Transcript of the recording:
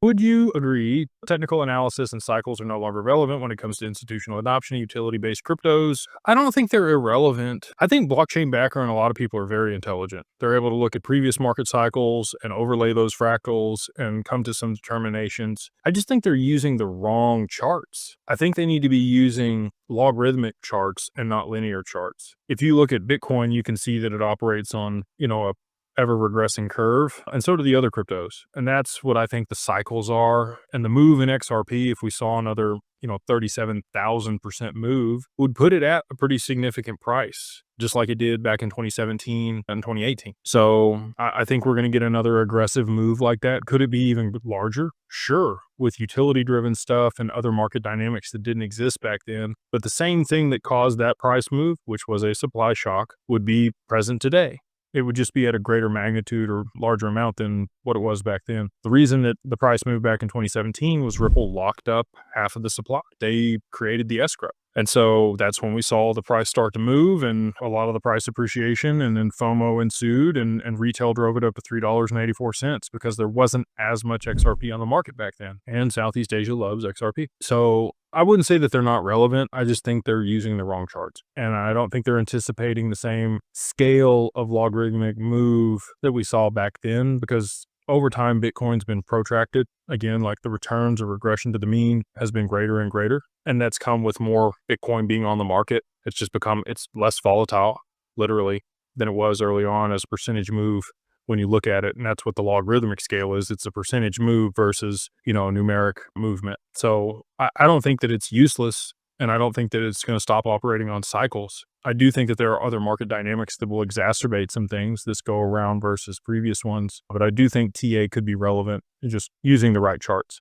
Would you agree technical analysis and cycles are no longer relevant when it comes to institutional adoption of utility-based cryptos? I don't think they're irrelevant. I think blockchain background, a lot of people are very intelligent. They're able to look at previous market cycles and overlay those fractals and come to some determinations. I just think they're using the wrong charts. I think they need to be using logarithmic charts and not linear charts. If you look at Bitcoin, you can see that it operates on, a ever regressing curve, and so do the other cryptos. And that's what I think the cycles are. And the move in XRP, if we saw another, 37,000% move, would put it at a pretty significant price, just like it did back in 2017 and 2018. So I think we're going to get another aggressive move like that. Could it be even larger? Sure, with utility driven stuff and other market dynamics that didn't exist back then. But the same thing that caused that price move, which was a supply shock, would be present today. It would just be at a greater magnitude or larger amount than what it was back then. The reason that the price moved back in 2017 was Ripple locked up half of the supply. They created the escrow. And so that's when we saw the price start to move and a lot of the price appreciation, and then FOMO ensued, and retail drove it up to $3.84 because there wasn't as much XRP on the market back then. And Southeast Asia loves XRP. So I wouldn't say that they're not relevant. I just think they're using the wrong charts. And I don't think they're anticipating the same scale of logarithmic move that we saw back then, because over time, Bitcoin's been protracted. Again, like the returns or regression to the mean has been greater and greater. And that's come with more Bitcoin being on the market. It's less volatile, literally, than it was early on as a percentage move when you look at it. And that's what the logarithmic scale is. It's a percentage move versus, a numeric movement. So I don't think that it's useless. And I don't think that it's going to stop operating on cycles. I do think that there are other market dynamics that will exacerbate some things this go around versus previous ones. But I do think TA could be relevant, just using the right charts.